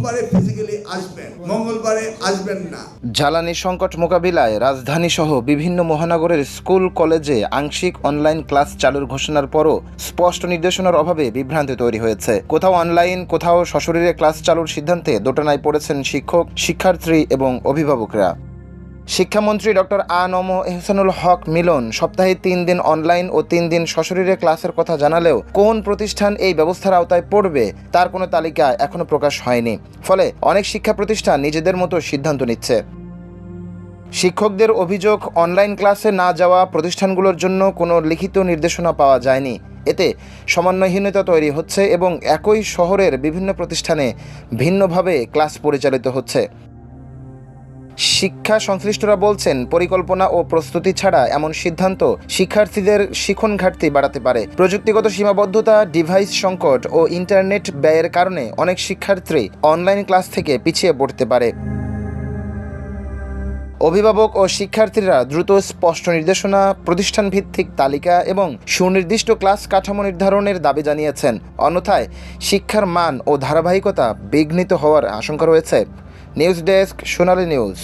সোমবারে ফিজিক্যালি আসবেন, মঙ্গলবারে আসবেন না। জ্বালানি সংকট মোকাবিলায় রাজধানী সহ বিভিন্ন মহানগরের স্কুল কলেজে আংশিক অনলাইন ক্লাস চালুর ঘোষণার পরও স্পষ্ট নির্দেশনার অভাবে বিভ্রান্তি তৈরি হয়েছে। কোথাও অনলাইন, কোথাও সশরীরে ক্লাস চালুর সিদ্ধান্তে দোটানায় পড়েছেন শিক্ষক, শিক্ষার্থী এবং অভিভাবকরা। শিক্ষামন্ত্রী ডক্টর আ.ন.ম এহসানুল হক মিলন সপ্তাহে 3 দিন অনলাইন ও 3 দিন সশরীরে ক্লাসের কথা জানালেও কোন প্রতিষ্ঠান এই ব্যবস্থার আওতায় পড়বে তার কোনো তালিকা এখনো প্রকাশ হয়নি। ফলে অনেক শিক্ষা প্রতিষ্ঠান নিজেদের মতো সিদ্ধান্ত নিচ্ছে। শিক্ষকদের অভিযোগ, অনলাইন ক্লাসে না যাওয়া প্রতিষ্ঠানগুলোর জন্য কোনো লিখিত নির্দেশনা পাওয়া যায়নি। এতে সমন্বয়হীনতা তৈরি হচ্ছে এবং একই শহরের বিভিন্ন প্রতিষ্ঠানে ভিন্নভাবে ক্লাস পরিচালিত হচ্ছে। শিক্ষা সংশ্লিষ্টরা বলছেন, পরিকল্পনা ও প্রস্তুতি ছাড়া এমন সিদ্ধান্ত শিক্ষার্থীদের শিখন ঘাটতি বাড়াতে পারে। প্রযুক্তিগত সীমাবদ্ধতা, ডিভাইস সংকট ও ইন্টারনেট ব্যয়ের কারণে অনেক শিক্ষার্থী অনলাইন ক্লাস থেকে পিছিয়ে পড়তে পারে। অভিভাবক ও শিক্ষার্থীরা দ্রুত স্পষ্ট নির্দেশনা, প্রতিষ্ঠান ভিত্তিক তালিকা এবং সুনির্দিষ্ট ক্লাস কাঠামো নির্ধারণের দাবি জানিয়েছেন। অন্যথায় শিক্ষার মান ও ধারাবাহিকতা বিঘ্নিত হওয়ার আশঙ্কা রয়েছে। নিউজ ডেস্ক, সোনালী নিউজ।